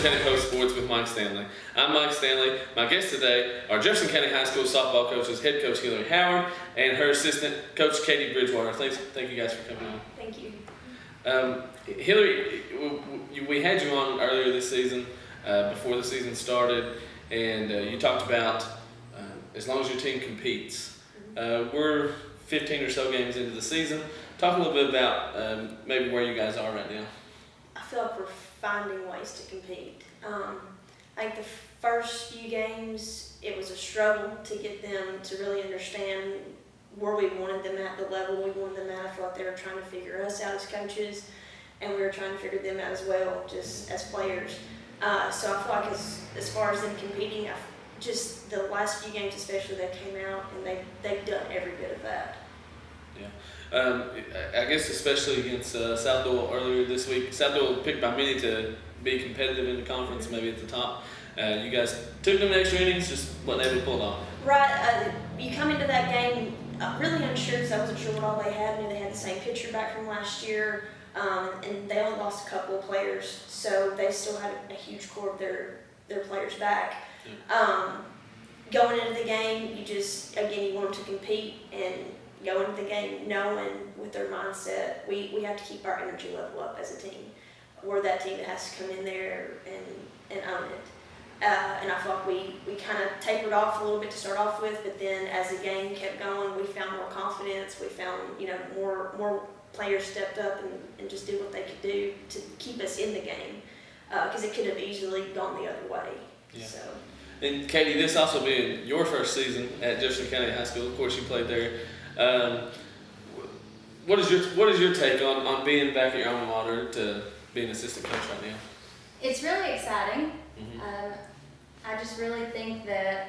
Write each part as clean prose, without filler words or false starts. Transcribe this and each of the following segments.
County Post Sports with Mike Stanley. I'm Mike Stanley. My guests today are Jefferson County High School softball coaches, head coach Hillary Howard and her assistant coach Katy Bridgewater. Thank you guys for coming on. Thank you. Hillary, we had you on earlier this season, before the season started, and you talked about as long as your team competes. We're 15 or so games into the season. Talk a little bit about maybe where you guys are right now. I feel like we're finding ways to compete. I think the first few games, it was a struggle to get them to really understand where we wanted them at, the level we wanted them at. I feel like they were trying to figure us out as coaches, and we were trying to figure them out as well, just as players. So I feel like as far as them competing, just the last few games especially, they came out and they've done every bit of that. Yeah. I guess especially against South Doyle earlier this week. South Doyle picked by many to be competitive in the conference, maybe at the top. You guys took them extra innings, just wasn't able to pull it off. Right. You come into that game really unsure because I wasn't sure what all they had. I knew they had the same pitcher back from last year, and they only lost a couple of players, so they still had a huge core of their players back. Yeah. Going into the game, you want them to compete and go into the game knowing with their mindset, we have to keep our energy level up as a team. We're that team that has to come in there and own it. And I feel like we kind of tapered off a little bit to start off with, but then as the game kept going, we found more confidence. We found, more players stepped up and just did what they could do to keep us in the game, because it could have easily gone the other way. Yeah. So. And Katy, this also being your first season at Jefferson County High School. Of course, you played there. What is your take on being back at your alma mater to being an assistant coach right now? It's really exciting. Mm-hmm. I just really think that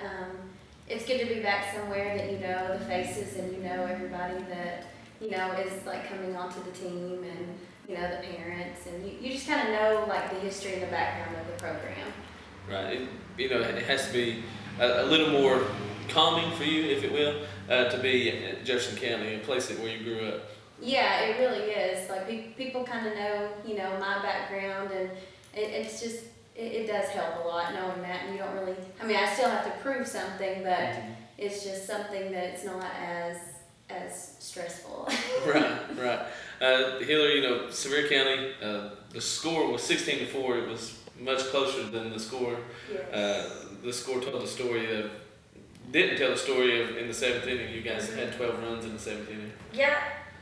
it's good to be back somewhere that you know the faces and you know everybody that is like coming onto the team and the parents, and you just kind of know like the history and the background of the program. Right. It has to be a little more calming for you, if it will, to be at Jefferson County, a place where you grew up. Yeah, it really is. Like people kind of know, my background, and it's just it does help a lot knowing that. And you don't really. I mean, I still have to prove something, but it's just something that it's not as stressful. Right. Hillary, Sevier County, the score was 16-4. It was much closer than the score. Yes. The score didn't tell the story of in the seventh inning. You guys had 12 runs in the seventh inning. Yeah,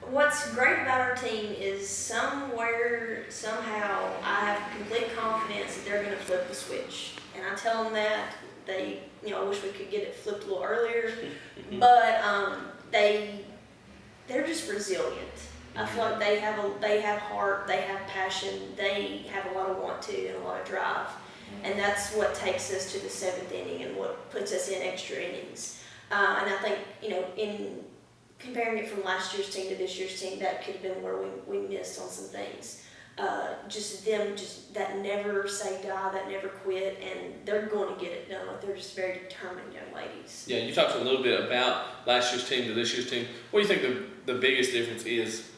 what's great about our team is somewhere, somehow, I have complete confidence that they're going to flip the switch. And I tell them that. I wish we could get it flipped a little earlier. But they're just resilient. I feel like they have heart, they have passion, they have a lot of want to and a lot of drive. And that's what takes us to the seventh inning and what puts us in extra innings. And I think, in comparing it from last year's team to this year's team, that could have been where we missed on some things. Just that never say die, that never quit, and they're going to get it done. They're just very determined young ladies. Yeah, you talked a little bit about last year's team to this year's team. What do you think the biggest difference is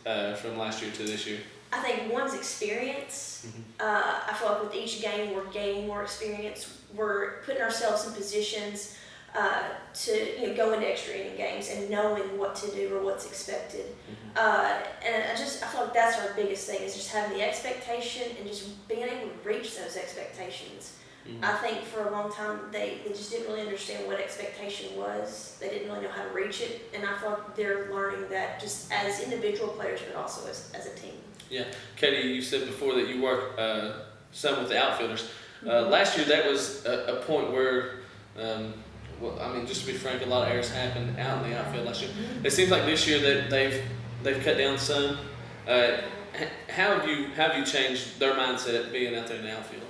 from last year to this year? I think one's experience. Mm-hmm. I feel like with each game we're gaining more experience. We're putting ourselves in positions to go into extra inning games and knowing what to do or what's expected. Mm-hmm. And I feel like that's our biggest thing, is just having the expectation and just being able to reach those expectations. Mm-hmm. I think for a long time they just didn't really understand what expectation was. They didn't really know how to reach it, and I feel like they're learning that just as individual players, but also as a team. Yeah, Katy, you said before that you work some with the outfielders. Last year that was a point where, just to be frank, a lot of errors happened out in the outfield last year. It seems like this year that they've cut down some. How have you changed their mindset being out there in the outfield?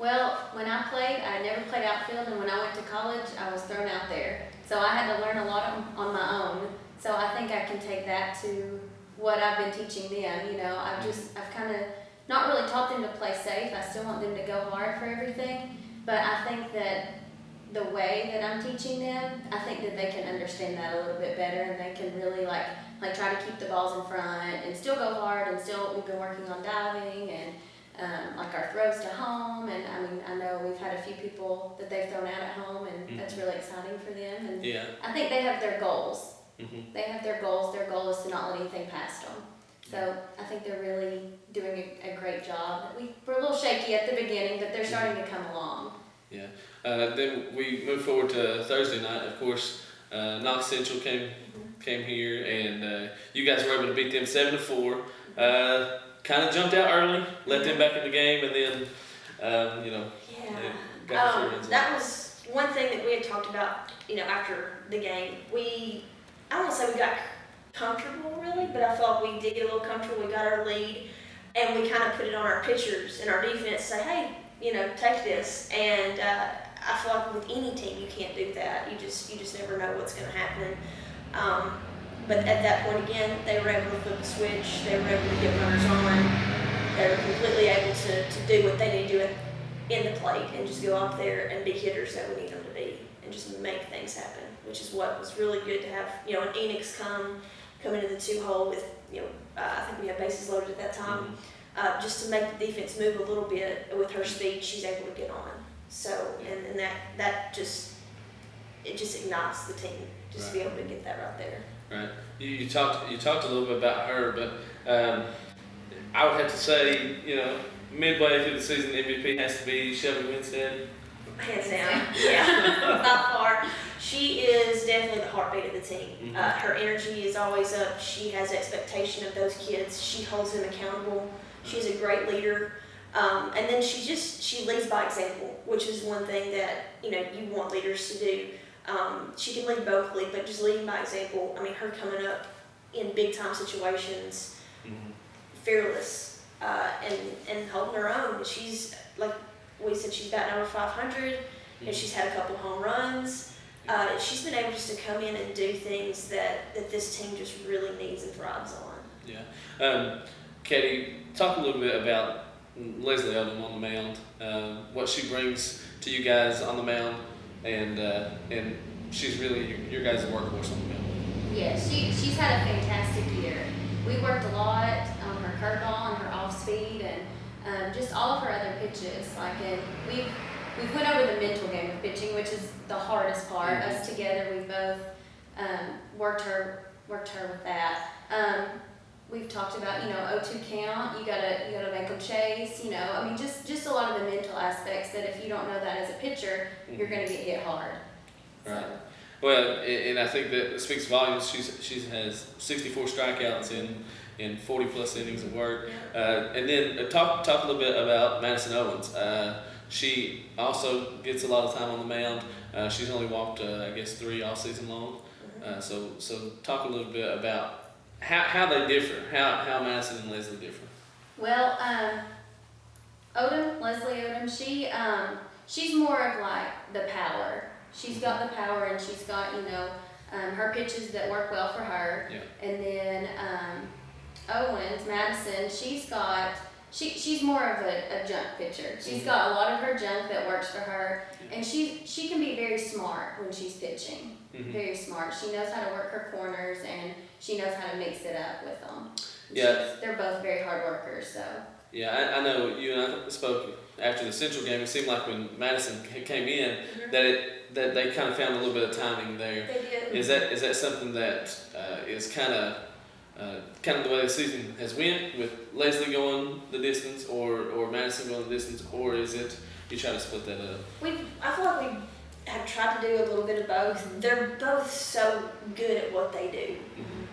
Well, when I played, I never played outfield, and when I went to college, I was thrown out there. So I had to learn a lot on my own. So I think I can take that to what I've been teaching them. I've kind of not really taught them to play safe. I still want them to go hard for everything. But I think that the way that I'm teaching them, I think that they can understand that a little bit better, and they can really like try to keep the balls in front and still go hard, and still we've been working on diving and like our throws to home, and I mean, I know we've had a few people that they've thrown out at home, and that's really exciting for them. And Yeah. I think they have their goals. Mm-hmm. They have their goals. Their goal is to not let anything past them. So I think they're really doing a great job. We're a little shaky at the beginning, but they're starting to come along. Yeah. Then we moved forward to Thursday night. Of course, Knox Central came here, and you guys were able to beat them 7-4. Kind of jumped out early, let them back in the game, and then Yeah. got the 4 wins. That was one thing that we had talked about, after the game. I don't want to say we got comfortable really, but I felt we did get a little comfortable. We got our lead, and we kind of put it on our pitchers and our defense, say, hey, take this. And I feel like with any team, you can't do that. You just never know what's going to happen. But at that point again, they were able to flip the switch. They were able to get runners on. They were completely able to do what they need to do in the plate and just go out there and be hitters that we need them to be and just make things happen, which is what was really good to have. An Enix come into the 2-hole with, I think we had bases loaded at that time, just to make the defense move a little bit with her speed. She's able to get on. So and that just ignites the team just to be able to get that right there. Right. You talked a little bit about her, but I would have to say, midway through the season, MVP has to be Shelby Winstead. Hands down. Yeah, by far. She is definitely the heartbeat of the team. Mm-hmm. Her energy is always up. She has expectation of those kids. She holds them accountable. She's a great leader. And then she leads by example, which is one thing that, you want leaders to do. She can lead vocally, but just leading by example. I mean, her coming up in big time situations, fearless, and holding her own. She's, like we said, she's batting over 500, and she's had a couple home runs. She's been able just to come in and do things that this team just really needs and thrives on. Yeah. Katy, talk a little bit about Leslie Odom on the mound, what she brings to you guys on the mound, and she's really your guys' workhorse on the mound. Yeah, she's had a fantastic year. We worked a lot on her curveball and her off speed and just all of her other pitches. And we've went over the mental game of pitching, which is the hardest part. Us together, we've both worked her with that. We've talked about 0-2 count. You gotta make them chase. Just a lot of the mental aspects that if you don't know that as a pitcher, you're gonna get hit hard. Right. Well, and I think that speaks volumes. She has 64 strikeouts in 40 plus innings of work. And then talk a little bit about Madison Owens. She also gets a lot of time on the mound. She's only walked, 3 all season long. So talk a little bit about how they differ, how Madison and Leslie differ. Well, Leslie Odom, she's more of like the power. She's got the power, and she's got her pitches that work well for her. Yeah. And then Madison, she's more of a junk pitcher. She's got a lot of her junk that works for her, and she can be very smart when she's pitching. Very smart. She knows how to work her corners, and she knows how to mix it up with them. Yeah. They're both very hard workers, so. Yeah, I know you and I spoke after the Central game. It seemed like when Madison came in that they kind of found a little bit of timing there. They did. Is that something that is kind of the way the season has went, with Leslie going the distance or Madison going the distance, or is it you try to split that up? I feel like we have tried to do a little bit of both. They're both so good at what they do,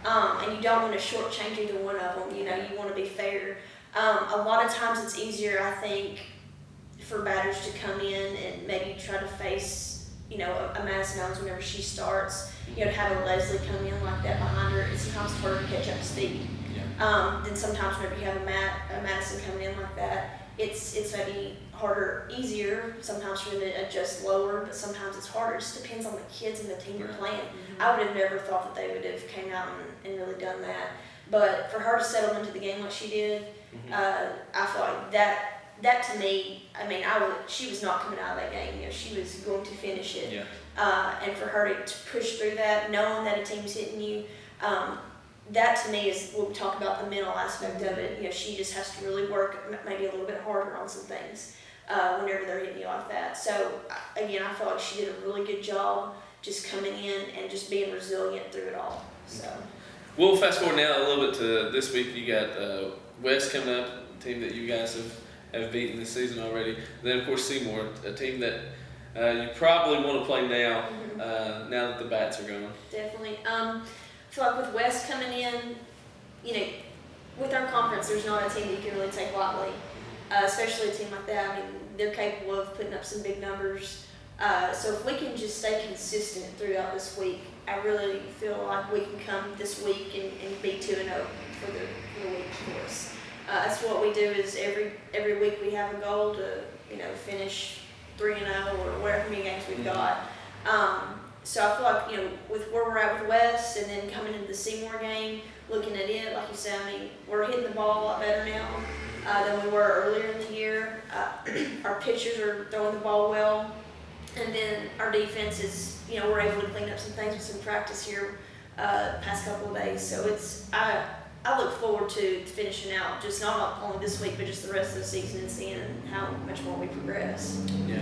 and you don't want to shortchange either one of them. You want to be fair. A lot of times it's easier, I think, for batters to come in and maybe try to face, a Madison Owens whenever she starts. To have a Leslie come in like that behind her, it's sometimes harder to catch up to speed. Yeah. Then sometimes whenever you have a Madison coming in like that, it's maybe harder, easier sometimes for them to adjust lower, but sometimes it's harder. It just depends on the kids and the team you're playing. I would have never thought that they would have came out and really done that. But for her to settle into the game like she did, I feel like that to me, she was not coming out of that game. She was going to finish it. Yeah. And for her to push through that, knowing that a team's hitting you, that to me is what we talk about, the mental aspect of it. You know, she just has to really work maybe a little bit harder on some things whenever they're hitting you like that. So again, I feel like she did a really good job just coming in and just being resilient through it all. So We'll fast forward now a little bit to this week. You got West coming up, a team that you guys have beaten this season already. Then of course Seymour, a team that you probably want to play now, now that the bats are gone. definitely. I feel like with West coming in, you know, with our conference, there's not a team that you can really take lightly, especially a team like that. I mean, they're capable of putting up some big numbers. So if we can just stay consistent throughout this week, I really feel like we can come this week and be 2-0 for the week for us. That's what we do. Is every week we have a goal to finish 3-0 or whatever many games we've got. So I feel like with where we're at with West and then coming into the Seymour game, looking at it, like you said, I mean, we're hitting the ball a lot better now than we were earlier in the year. Our pitchers are throwing the ball well, and then our defense is, we're able to clean up some things with some practice here the past couple of days. So I look forward to finishing out, just not only this week, but just the rest of the season and seeing how much more we progress. Yeah.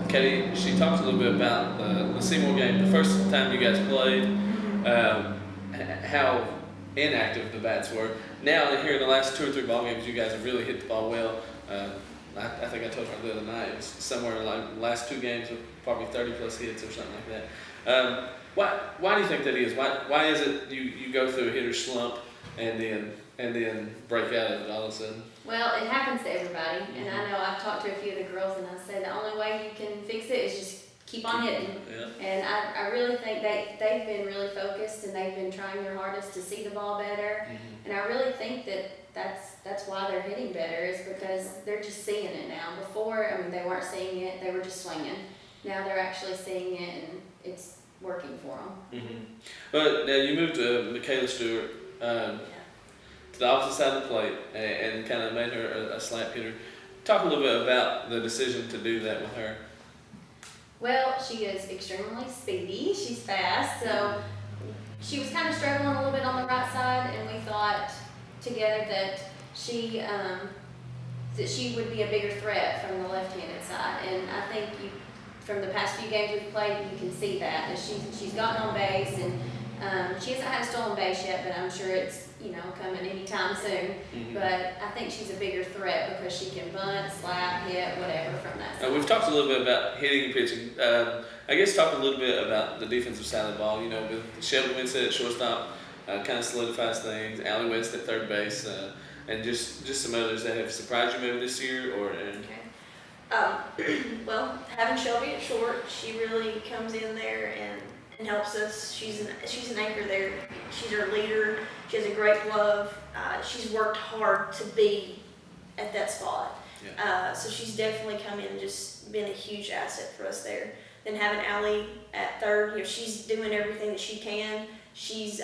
Katy, she talked a little bit about the Seymour game. The first time you guys played, how inactive the bats were. Now, here in the last 2 or 3 ball games, you guys have really hit the ball well. I think I told her the other night, it was somewhere like the last 2 games with probably 30+ hits or something like that. Why do you think that is? Why is it you go through a hitter slump and then break out of it all of a sudden? Well, it happens to everybody, and I know I've talked to a few of the girls, and I say the only way you can fix it is just keep on hitting. Yeah. And I really think they've been really focused, and they've been trying their hardest to see the ball better. And I really think that's why they're hitting better, is because they're just seeing it now. Before, I mean, they weren't seeing it; they were just swinging. Now they're actually seeing it, and it's working for them. But now you moved to Michaela Stewart. To the opposite side of the plate and kind of made her a slap hitter. Talk a little bit about the decision to do that with her. Well, she is extremely speedy. She's fast, so she was kind of struggling a little bit on the right side, and we thought together that she would be a bigger threat from the left-handed side. And I think from the past few games we've played, you can see that she's gotten on base, and she hasn't had a stolen base yet, but I'm sure it's coming anytime soon. But I think she's a bigger threat because she can bunt, slap, hit, whatever from that side. We've talked a little bit about hitting and pitching. I guess talk a little bit about the defensive side of the ball. With Shelby Winsett at shortstop, kind of solidifies things. Allie West at third base, and just some others that have surprised you maybe this year or. Well, having Shelby at short, she really comes in there and helps us. She's an anchor there. She's our leader. She has a great glove. She's worked hard to be at that spot. Yeah. So she's definitely come in and just been a huge asset for us there. Then having Allie at third, she's doing everything that she can. She's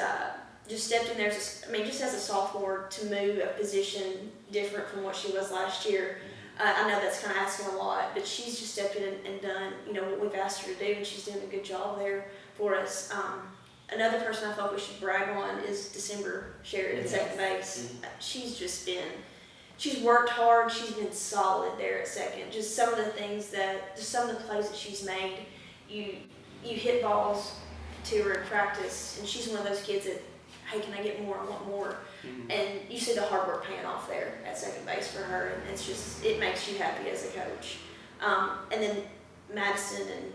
just stepped in there, just as a sophomore, to move a position different from what she was last year. I know that's kind of asking a lot, but she's just stepped in and done what we've asked her to do, and she's doing a good job there for us. Another person I thought we should brag on is December Sheridan at second base. She's worked hard. She's been solid there at second. Just some of the plays that she's made. You hit balls to her in practice, and she's one of those kids that, hey, can I get more? I want more. And you see the hard work paying off there at second base for her, and it makes you happy as a coach. And then Madison and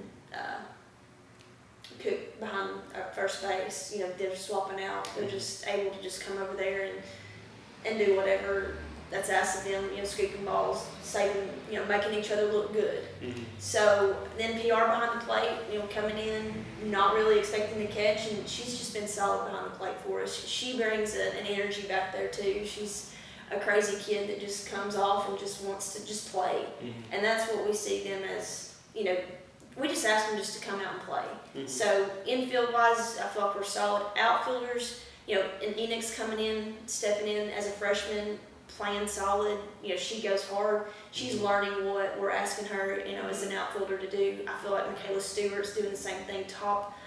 Cook behind first base, they're swapping out. They're just able to just come over there and do whatever that's asked of them, scooping balls, saving, making each other look good. So then PR behind the plate, coming in, not really expecting to catch, and she's just been solid behind the plate for us. She brings an energy back there too. She's a crazy kid that just comes off and just wants to just play. And that's what we see them as, we just ask them just to come out and play. So infield wise, I feel like we're solid. Outfielders, and Enix coming in, stepping in as a freshman, playing solid. She goes hard. She's learning what we're asking her, as an outfielder to do. I feel like Michaela Stewart's doing the same thing top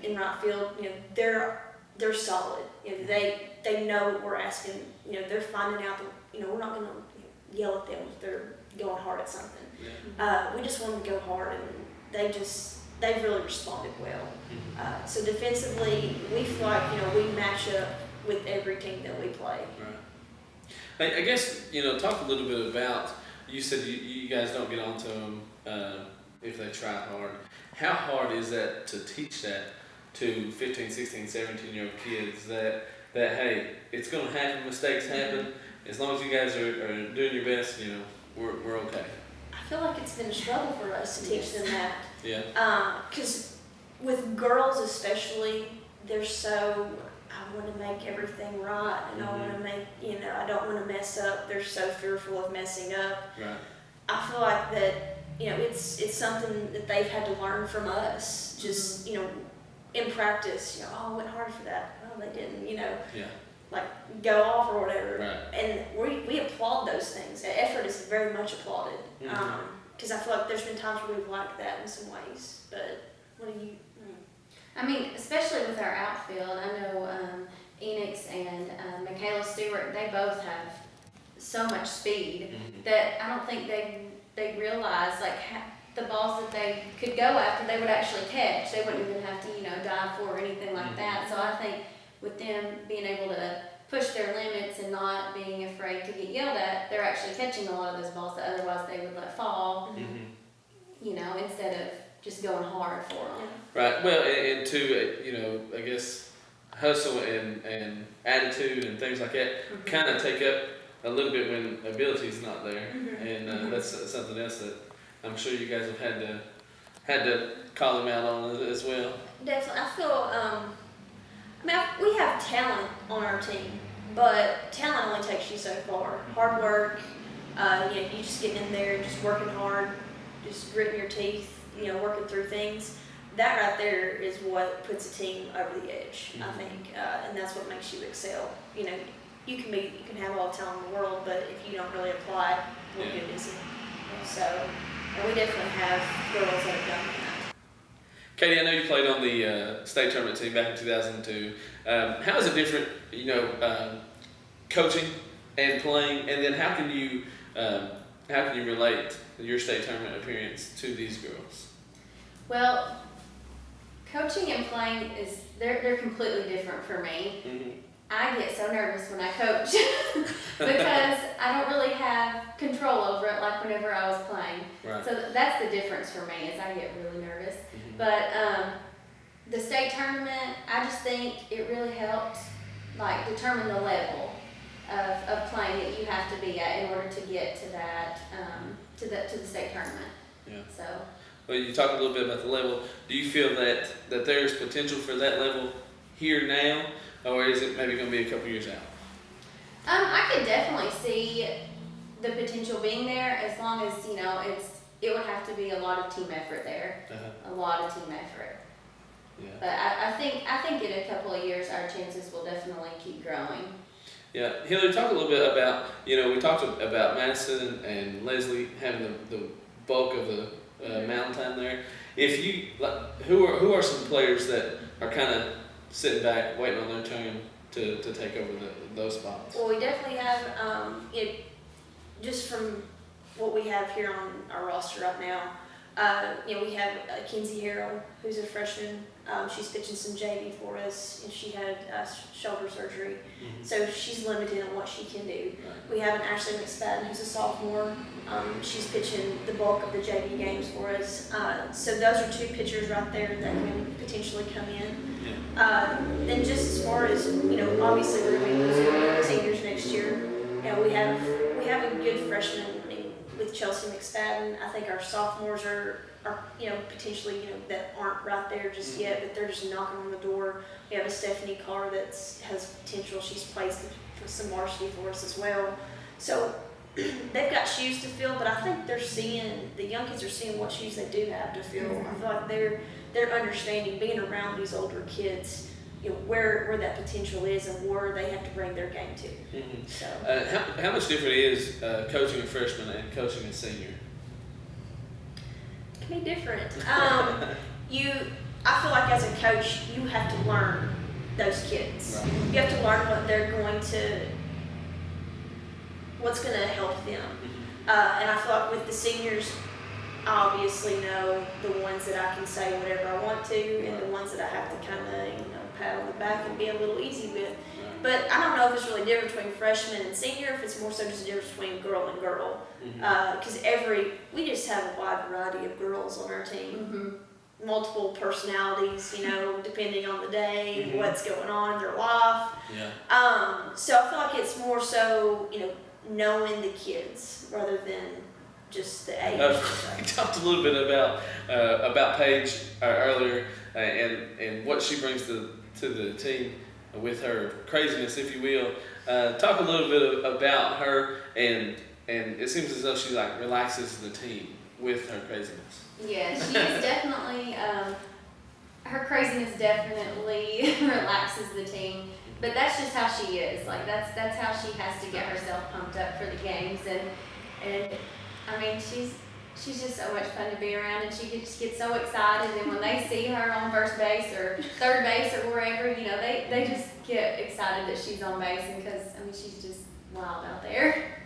in right field. They're they're solid. They know what we're asking. They're finding out that we're not going to yell at them if they're going hard at something. Yeah. We just want them to go hard, and they've really responded well. So defensively, we feel like we match up with every team that we play. Right. I guess talk a little bit about. You said you guys don't get onto them if they try hard. How hard is that to teach that to 15, 16, 17-year-old kids that hey, it's going to happen, mistakes happen. As long as you guys are doing your best, we're okay. I feel like it's been a struggle for us to teach them that. Yeah. Because with girls especially, they're so, I want to make everything right, and I want to make, I don't want to mess up. They're so fearful of messing up. Right. I feel like that, it's something that they've had to learn from us. Just, in practice, I went hard for that. Oh, they didn't, Yeah. like go off or whatever. Right. And we applaud those things. Effort is very much applauded. Mhm. Because I feel like there's been times where we've liked that in some ways. But what do you? I mean, especially with our outfield, I know Enix and Michaela Stewart, they both have so much speed that I don't think they realize the balls that they could go after, they would actually catch. They wouldn't even have to, dive for or anything like that. So I think with them being able to push their limits and not being afraid to get yelled at, they're actually catching a lot of those balls that otherwise they would let fall, instead of just going hard for them. Right. Well, and to I guess hustle and attitude and things like that kind of take up a little bit when ability's not there, and that's something else that I'm sure you guys have had to call them out on as well. Definitely, I feel. We have talent on our team, but talent only takes you so far. Hard work, you just getting in there, just working hard, just gritting your teeth, working through things. That right there is what puts a team over the edge, I think, and that's what makes you excel. You can have all the talent in the world, but if you don't really apply it, what good is it? So, and we definitely have girls that have done that. Katy, I know you played on the state tournament team back in 2002. How is it different, coaching and playing, and then how can you relate your state tournament appearance to these girls? Well, coaching and playing they're completely different for me. I get so nervous when I coach because I don't really have control over it like whenever I was playing. Right. So that's the difference for me is I get really nervous. But the state tournament, I just think it really helped determine the level of playing that you have to be at in order to get to that to the state tournament. Yeah. So. Well, you talked a little bit about the level. Do you feel that there's potential for that level here now, or is it maybe going to be a couple years out? I could definitely see the potential being there as long as it would have to be a lot of team effort there, a lot of team effort. Yeah. But I think in a couple of years our chances will definitely keep growing. Yeah, Hillary, talk a little bit about we talked about Madison and Leslie having the bulk of the mountain time there. If you who are some players that are kind of sitting back waiting on their turn to take over those spots? Well, we definitely have just from what we have here on our roster right now. We have Kinsey Harrell, who's a freshman. She's pitching some JV for us, and she had shoulder surgery, so she's limited on what she can do. Right. We have an Ashley McSpadden, who's a sophomore. She's pitching the bulk of the JV games for us. So those are two pitchers right there that can potentially come in. Yeah. Then just as far as obviously we're going to be losing seniors next year. We have a good freshman with Chelsea McSpadden. I think our sophomores are potentially that aren't right there just yet, but they're just knocking on the door. We have a Stephanie Carr that has potential. She's placed for some varsity for us as well. So they've got shoes to fill, but I think the young kids are seeing what shoes they do have to fill. I feel like they're understanding being around these older kids, where that potential is and where they have to bring their game to. So how much different is coaching a freshman and coaching a senior? It can be different. I feel like as a coach, you have to learn those kids. Right. You have to learn what's going to help them. And I feel like with the seniors, I obviously know the ones that I can say whatever I want to, and the ones that I have to kind of, pat on the back and be a little easy with. But I don't know if it's really different between freshman and senior, if it's more so just a difference between girl and girl. Because we just have a wide variety of girls on our team. Multiple personalities, depending on the day, what's going on in their life. So I feel like it's more so, knowing the kids rather than just the age. We talked a little bit about Paige earlier and what she brings to the team with her craziness, if you will. Talk a little bit about her, and it seems as though she relaxes the team with her craziness. Yeah, she is definitely, her craziness definitely relaxes the team, but that's just how she is. That's how she has to get herself pumped up for the games, and I mean, she's just so much fun to be around, and she just gets so excited, and when they see her on first base or third base or wherever, they just get excited that she's on base, and because, I mean, she's just wild out there.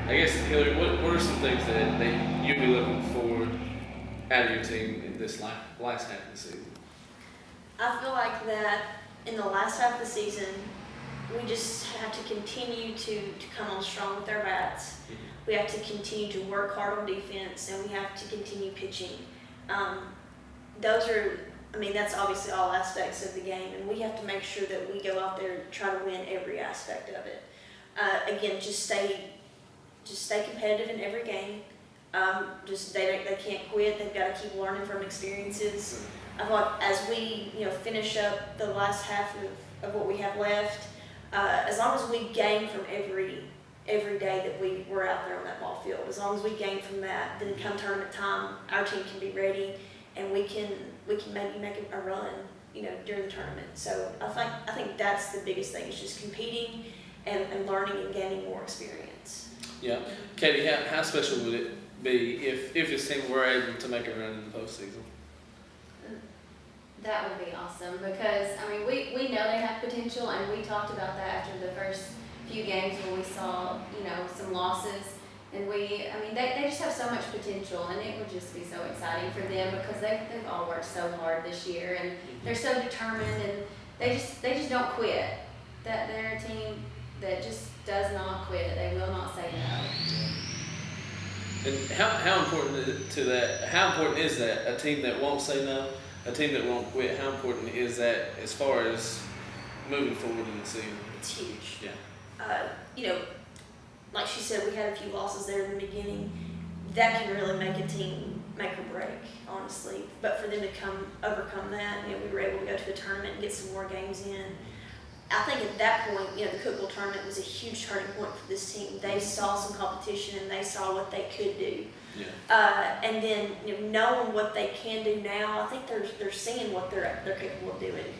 I guess, Hillary, what are some things that you'd be looking for out of your team in this last half of the season? I feel like that in the last half of the season, we just have to continue to come on strong with our bats. We have to continue to work hard on defense, and we have to continue pitching. That's obviously all aspects of the game, and we have to make sure that we go out there and try to win every aspect of it. Again, just stay competitive in every game. They can't quit. They've got to keep learning from experiences. I thought as we finish up the last half of what we have left, as long as we gain from every day that we were out there on that ball field, as long as we gain from that, then come tournament time, our team can be ready, and we can maybe make a run, during the tournament. So I think that's the biggest thing, is just competing and learning and gaining more experience. Yeah, Katie, how special would it be if this team were able to make a run in the postseason? That would be awesome, because I mean we know they have potential, and we talked about that after the first few games when we saw some losses, and they just have so much potential, and it would just be so exciting for them because they've all worked so hard this year, and they're so determined, and they just don't quit. That they're a team that just does not quit. They will not say no. And how important is that, a team that won't say no, a team that won't quit? How important is that as far as moving forward in the season? It's huge. Yeah. Like she said, we had a few losses there in the beginning. That can really make a team make or break, honestly. But for them to overcome that, we were able to go to a tournament and get some more games in. I think at that point, the Cookville tournament was a huge turning point for this team. They saw some competition, and they saw what they could do. Yeah. And then knowing what they can do now, I think they're seeing what they're capable of doing,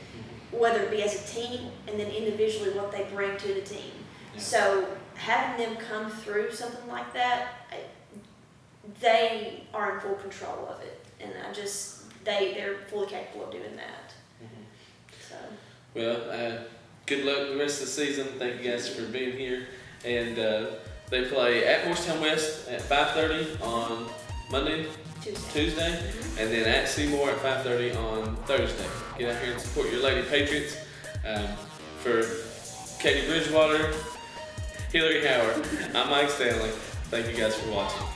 whether it be as a team and then individually what they bring to the team. Yeah. So having them come through something like that, they are in full control of it, and they're fully capable of doing that. So. Well, good luck the rest of the season. Thank you guys for being here. And they play at Morristown West at 5:30 on Monday, Tuesday, and then at Seymour at 5:30 on Thursday. Get out here and support your Lady Patriots. For Katy Bridgewater, Hillary Howard, I'm Mike Stanley. Thank you guys for watching.